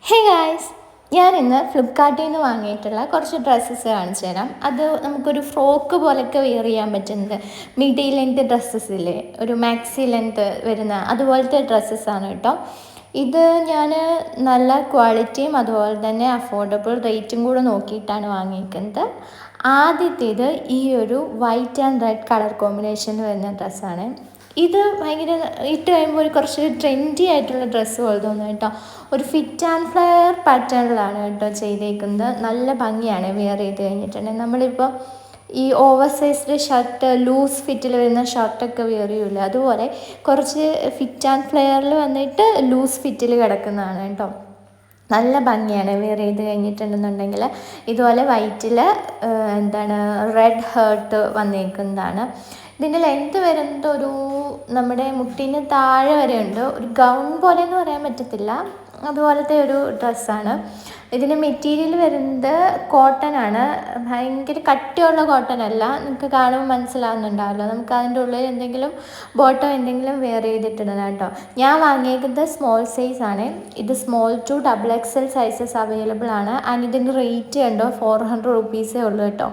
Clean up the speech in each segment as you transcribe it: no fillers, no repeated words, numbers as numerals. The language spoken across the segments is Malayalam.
ഹേ ഗായ്സ്, ഞാൻ ഇന്ന് ഫ്ലിപ്കാർട്ടിൽ നിന്ന് വാങ്ങിയിട്ടുള്ള കുറച്ച് ഡ്രസ്സസ് കാണിച്ചു തരാം. അത് നമുക്കൊരു ഫ്രോക്ക് പോലൊക്കെ വെയർ ചെയ്യാൻ പറ്റുന്നത് മിഡി ലെങ്ത് ഡ്രസ്സസ് ഇല്ലേ, ഒരു മാക്സി ലെങ്ത് വരുന്ന അതുപോലത്തെ ഡ്രസ്സസ്സാണ് കേട്ടോ. ഇത് ഞാൻ നല്ല ക്വാളിറ്റിയും അതുപോലെ തന്നെ അഫോർഡബിൾ റേറ്റും കൂടെ നോക്കിയിട്ടാണ് വാങ്ങിയിരിക്കുന്നത്. ആദ്യത്തേത് ഈ ഒരു വൈറ്റ് ആൻഡ് റെഡ് കളർ കോമ്പിനേഷനിൽ വരുന്ന ഡ്രസ്സാണ്. ഇത് ഭയങ്കര ഇട്ട് കഴിയുമ്പോൾ ഒരു കുറച്ച് ട്രെൻഡി ആയിട്ടുള്ള ഡ്രസ്സ് പോലെ തോന്നും കേട്ടോ. ഒരു ഫിറ്റ് ആൻഡ് ഫ്ലെയർ പാറ്റേണിലാണ് കേട്ടോ ചെയ്തേക്കുന്നത്. നല്ല ഭംഗിയാണ് വെയർ ചെയ്ത് കഴിഞ്ഞിട്ടുണ്ടെങ്കിൽ. നമ്മളിപ്പോൾ ഈ ഓവർ സൈസ്ഡ് ഷർട്ട്, ലൂസ് ഫിറ്റിൽ വരുന്ന ഷർട്ടൊക്കെ വെയർ ചെയ്യില്ല, അതുപോലെ കുറച്ച് ഫിറ്റ് ആൻഡ് ഫ്ലെയറിൽ വന്നിട്ട് ലൂസ് ഫിറ്റിൽ കിടക്കുന്നതാണ് കേട്ടോ. നല്ല ഭംഗിയാണ് വെയർ ചെയ്ത് കഴിഞ്ഞിട്ടുണ്ടെന്നുണ്ടെങ്കിൽ. ഇതുപോലെ വൈറ്റിൽ റെഡ് ഹേർട്ട് വന്നേക്കുന്നതാണ്. ഇതിൻ്റെ ലെങ്ത് വരുന്നത് ഒരു നമ്മുടെ മുട്ടിന് താഴെ വരെ ഉണ്ട്. ഒരു ഗൗൺ പോലെ എന്ന് പറയാൻ പറ്റത്തില്ല, അതുപോലത്തെ ഒരു ഡ്രസ്സാണ്. ഇതിന് മെറ്റീരിയൽ വരുന്നത് കോട്ടൺ ആണ്. ഭയങ്കര കട്ടിയുള്ള കോട്ടൺ അല്ല, നിങ്ങൾക്ക് കാണുമ്പോൾ മനസ്സിലാവുന്നുണ്ടാവല്ലോ. നമുക്ക് അതിൻ്റെ ഉള്ളിൽ എന്തെങ്കിലും ബോട്ടം എന്തെങ്കിലും വെയർ ചെയ്തിട്ടിടണം കേട്ടോ. ഞാൻ വാങ്ങിയേക്കുന്നത് സ്മോൾ സൈസ് ആണ്. ഇത് small to XXL sizes available ആണ്. ആൻഡ് ഇതിൻ്റെ റേറ്റ് കണ്ടോ 400 റുപ്പീസേ ഉള്ളൂ കേട്ടോ.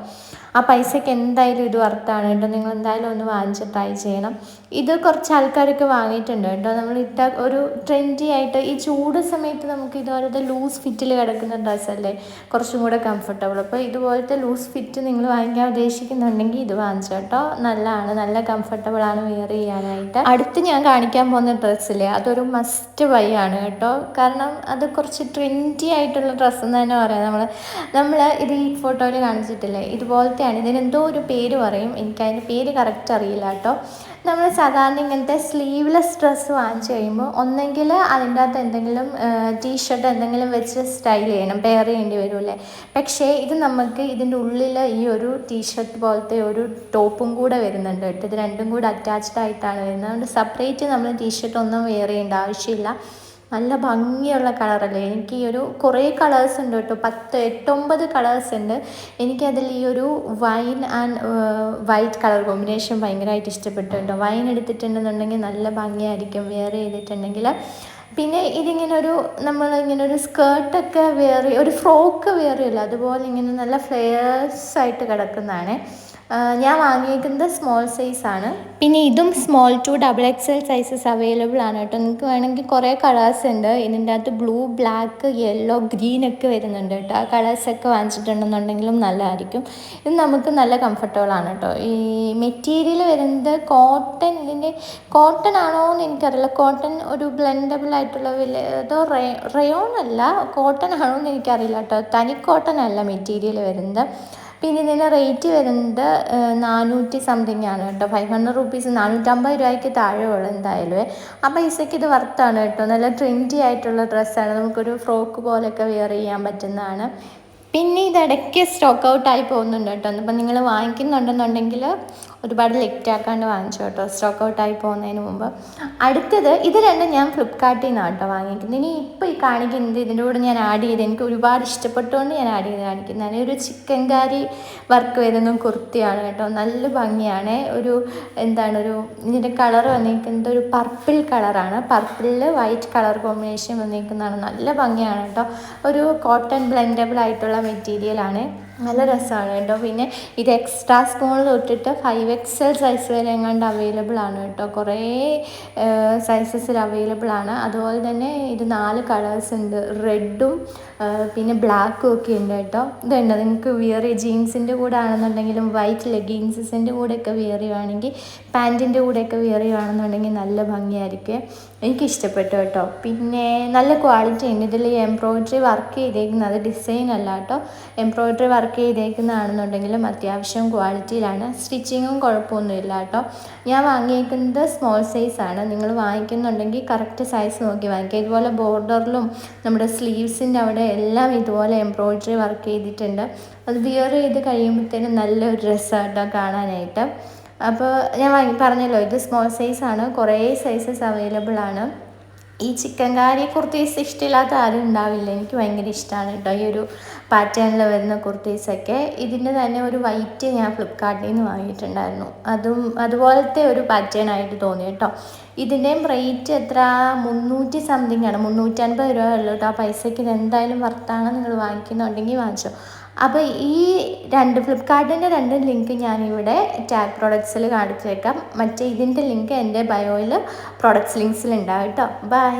ആ പൈസയ്ക്ക് എന്തായാലും ഇത് വർത്താണ് കേട്ടോ. നിങ്ങൾ എന്തായാലും ഒന്ന് വാങ്ങിച്ച് ട്രൈ ചെയ്യണം. ഇത് കുറച്ച് ആൾക്കാരൊക്കെ വാങ്ങിയിട്ടുണ്ട് കേട്ടോ. നമ്മൾ ഇട്ട ഒരു ട്രെൻഡി ആയിട്ട് ഈ ചൂട് സമയത്ത് നമുക്ക് ഇതുപോലത്തെ ലൂസ് ഫിറ്റിൽ കിടക്കുന്ന ഡ്രസ്സല്ലേ കുറച്ചും കൂടെ കംഫർട്ടബിൾ. അപ്പോൾ ഇതുപോലത്തെ ലൂസ് ഫിറ്റ് നിങ്ങൾ വാങ്ങിക്കാൻ ഉദ്ദേശിക്കുന്നുണ്ടെങ്കിൽ ഇത് വാങ്ങിച്ചു കേട്ടോ. നല്ലതാണ്, നല്ല കംഫർട്ടബിളാണ് വെയർ ചെയ്യാനായിട്ട്. അടുത്ത് ഞാൻ കാണിക്കാൻ പോകുന്ന ഡ്രസ്സില്ലേ, അതൊരു മസ്റ്റ് ബൈ ആണ് കേട്ടോ. കാരണം അത് കുറച്ച് ട്രെൻഡി ആയിട്ടുള്ള ഡ്രസ്സ് എന്ന് തന്നെ പറയാം. നമ്മൾ ഇത് ഈ ഫോട്ടോയിൽ കാണിച്ചിട്ടില്ലേ, ഇതുപോലത്തെ ഇതിനെന്തോ ഒരു പേര് പറയും, എനിക്കതിൻ്റെ പേര് കറക്റ്റ് അറിയില്ല കേട്ടോ. നമ്മൾ സാധാരണ ഇങ്ങനത്തെ സ്ലീവ്ലെസ് ഡ്രസ്സ് വാങ്ങിച്ചു കഴിയുമ്പോൾ ഒന്നെങ്കിൽ അതിൻ്റെ അകത്ത് എന്തെങ്കിലും ടീഷർട്ട് എന്തെങ്കിലും വെച്ച് സ്റ്റൈൽ ചെയ്യണം, പെയർ ചെയ്യേണ്ടി വരുമല്ലേ. പക്ഷേ ഇത് നമുക്ക് ഇതിൻ്റെ ഉള്ളിൽ ഈ ഒരു ടീഷർട്ട് പോലത്തെ ഒരു ടോപ്പും കൂടെ വരുന്നുണ്ട് കേട്ടോ. ഇത് രണ്ടും കൂടെ അറ്റാച്ച്ഡ് ആയിട്ടാണ് വരുന്നത്. അതുകൊണ്ട് സെപ്പറേറ്റ് നമ്മൾ ടീഷർട്ട് ഒന്നും വെയർ ചെയ്യേണ്ട ആവശ്യമില്ല. നല്ല ഭംഗിയുള്ള കളറല്ലേ. എനിക്ക് ഈ ഒരു കുറേ കളേഴ്സ് ഉണ്ട് കേട്ടോ, 10, 8, 9 കളേഴ്സ് ഉണ്ട്. എനിക്കതിൽ ഈ ഒരു wine and white colour combination ഭയങ്കരമായിട്ട് ഇഷ്ടപ്പെട്ടു കേട്ടോ. വൈൻ എടുത്തിട്ടുണ്ടെന്നുണ്ടെങ്കിൽ നല്ല ഭംഗിയായിരിക്കും വെയർ ചെയ്തിട്ടുണ്ടെങ്കിൽ. പിന്നെ നമ്മളിങ്ങനെ ഒരു സ്കേർട്ടൊക്കെ ഒരു ഫ്രോക്ക് വെയർ ചെയ്യില്ല, അതുപോലെ ഇങ്ങനെ നല്ല ഫ്ലെയേഴ്സായിട്ട് കിടക്കുന്നതാണ്. ഞാൻ വാങ്ങിയിരിക്കുന്നത് സ്മോൾ സൈസാണ്. പിന്നെ ഇതും small to XXL sizes available ആണ് കേട്ടോ. നിങ്ങൾക്ക് വേണമെങ്കിൽ കുറേ കളേഴ്സ് ഉണ്ട്. ഇതിൻ്റെ അകത്ത് ബ്ലൂ, ബ്ലാക്ക്, യെല്ലോ, ഗ്രീനൊക്കെ വരുന്നുണ്ട് കേട്ടോ. ആ കളേഴ്സൊക്കെ വാങ്ങിച്ചിട്ടുണ്ടെന്നുണ്ടെങ്കിലും നല്ലതായിരിക്കും. ഇത് നമുക്ക് നല്ല കംഫർട്ടബിളാണ് കേട്ടോ. ഈ മെറ്റീരിയൽ വരുന്നത് കോട്ടൺ. ഇതിൻ്റെ കോട്ടൺ ആണോ എന്ന് എനിക്കറിയില്ല. കോട്ടൺ ഒരു ബ്ലെൻഡബിൾ ആയിട്ടുള്ള അതോ റയോൺ അല്ല, കോട്ടൺ ആണോ എന്ന് എനിക്കറിയില്ല കേട്ടോ. തനി കോട്ടൺ അല്ല മെറ്റീരിയൽ വരുന്നത്. പിന്നെ ഇതിൻ്റെ റേറ്റ് വരുന്നത് 400 സംതിങ് ആണ് കേട്ടോ. 500 റുപ്പീസ്, 450 രൂപയ്ക്ക് താഴെ ഉള്ളു എന്തായാലും. ആ പൈസയ്ക്ക് ഇത് വർത്താണ് കേട്ടോ. നല്ല ട്രെൻഡി ആയിട്ടുള്ള ഡ്രസ്സാണ്, നമുക്കൊരു ഫ്രോക്ക് പോലെയൊക്കെ വെയർ ചെയ്യാൻ പറ്റുന്നതാണ്. പിന്നെ ഇതിടയ്ക്ക് സ്റ്റോക്ക് ഔട്ടായി പോകുന്നുണ്ട് കേട്ടോ. അപ്പം നിങ്ങൾ വാങ്ങിക്കുന്നുണ്ടെന്നുണ്ടെങ്കിൽ ഒരുപാട് ലെറ്റ് ആക്കാണ്ട് വാങ്ങിച്ചു കേട്ടോ, സ്റ്റോക്ക് ഔട്ടായി പോകുന്നതിന് മുമ്പ്. അടുത്തത് ഇത് രണ്ടും ഞാൻ ഫ്ലിപ്കാർട്ടിൽ നിന്നാണ് കേട്ടോ വാങ്ങിക്കുന്നത്. ഇനി ഇപ്പോൾ ഈ കാണിക്കുന്നത് ഇതിൻ്റെ കൂടെ ഞാൻ ആഡ് ചെയ്ത് എനിക്ക് ഒരുപാട് ഇഷ്ടപ്പെട്ടുകൊണ്ട് ഞാൻ ആഡ് ചെയ്ത് കാണിക്കുന്നതാണ്. ഒരു ചിക്കൻകാരി വർക്ക് വരുന്ന കുർത്തിയാണ് കേട്ടോ. നല്ല ഭംഗിയാണ്. ഇതിൻ്റെ കളർ വന്നിരിക്കുന്നത് ഒരു പർപ്പിൾ കളറാണ്. പർപ്പിളിൽ വൈറ്റ് കളർ കോമ്പിനേഷൻ വന്നിരിക്കുന്നതാണ്. നല്ല ഭംഗിയാണ് കേട്ടോ. ഒരു കോട്ടൺ ബ്ലെൻഡബിൾ ആയിട്ടുള്ള മെറ്റീരിയലാണ്. നല്ല രസമാണ് കേട്ടോ. പിന്നെ ഇത് എക്സ്ട്രാ സ്മോൾ തൊട്ടിട്ട് 5XL സൈസ് വരെ എങ്ങാണ്ട് അവൈലബിൾ ആണ് കേട്ടോ. കുറേ സൈസസിൽ അവൈലബിൾ ആണ്. അതുപോലെ തന്നെ ഇത് 4 കളേഴ്സ് ഉണ്ട്, റെഡും പിന്നെ ബ്ലാക്കും ഒക്കെ ഉണ്ട് കേട്ടോ. ഇതുണ്ട്, നിങ്ങൾക്ക് ജീൻസിൻ്റെ കൂടെ ആണെന്നുണ്ടെങ്കിലും വൈറ്റ് ലെഗിൻസിൻ്റെ കൂടെയൊക്കെ വെയർ ചെയ്യുകയാണെങ്കിൽ, പാൻറ്റിൻ്റെ കൂടെയൊക്കെ വെയർ ചെയ്യുകയാണെന്നുണ്ടെങ്കിൽ നല്ല ഭംഗിയായിരിക്കും. എനിക്കിഷ്ടപ്പെട്ടു കേട്ടോ. പിന്നെ നല്ല ക്വാളിറ്റി ഉണ്ട്. ഇതിൽ എംബ്രോയ്ഡറി വർക്ക് ചെയ്തേക്കുന്നത് ഡിസൈൻ അല്ല കേട്ടോ, എംബ്രോയ്ഡറി വർക്ക് ചെയ്തേക്കുന്നതാണെന്നുണ്ടെങ്കിലും അത്യാവശ്യം ക്വാളിറ്റിയിലാണ്. സ്റ്റിച്ചിങ്ങും കുഴപ്പമൊന്നുമില്ല കേട്ടോ. ഞാൻ വാങ്ങിയേക്കുന്നത് സ്മോൾ സൈസാണ്. നിങ്ങൾ വാങ്ങിക്കുന്നുണ്ടെങ്കിൽ കറക്റ്റ് സൈസ് നോക്കി വാങ്ങിക്കുക. ഇതുപോലെ ബോർഡറിലും നമ്മുടെ സ്ലീവ്സിൻ്റെ അവിടെ എല്ലാം ഇതുപോലെ എംബ്രോയ്ഡറി വർക്ക് ചെയ്തിട്ടുണ്ട്. അത് വിയർ ചെയ്ത് കഴിയുമ്പോഴത്തേനും നല്ലൊരു രസമായിട്ടോ കാണാനായിട്ട്. അപ്പോൾ ഞാൻ പറഞ്ഞല്ലോ, ഇത് സ്മോൾ സൈസാണ്. കുറേ സൈസസ് അവൈലബിൾ ആണ്. ഈ ചിക്കൻകാരി കുർത്തീസ് ഇഷ്ടമില്ലാത്ത ആരും ഉണ്ടാവില്ല. എനിക്ക് ഭയങ്കര ഇഷ്ടമാണ് കേട്ടോ ഈ ഒരു പാറ്റേണിൽ വരുന്ന കുർത്തീസൊക്കെ. ഇതിൻ്റെ തന്നെ ഒരു വൈറ്റ് ഞാൻ ഫ്ലിപ്കാർട്ടിൽ നിന്ന് വാങ്ങിയിട്ടുണ്ടായിരുന്നു. അതുപോലത്തെ ഒരു പാറ്റേൺ ആയിട്ട് തോന്നി കേട്ടോ. ഇതിൻ്റെയും റേറ്റ് എത്ര 300 സംതിങ് ആണ്, 350 ഉള്ളൂ കേട്ടോ. ആ പൈസയ്ക്ക് ഇത് എന്തായാലും വർത്താണ്, നിങ്ങൾ വാങ്ങിക്കുന്നുണ്ടെങ്കിൽ വാങ്ങിച്ചോ. അപ്പോൾ ഈ ഫ്ലിപ്കാർട്ടിൻ്റെ 2 ലിങ്ക് ഞാനിവിടെ ടാഗ് പ്രോഡക്ട്സിൽ കാണിച്ചേക്കാം. മറ്റേ ഇതിൻ്റെ ലിങ്ക് എൻ്റെ ബയോയിൽ പ്രോഡക്ട്സ് ലിങ്ക്സിൽ ഉണ്ടാവും കേട്ടോ. ബൈ.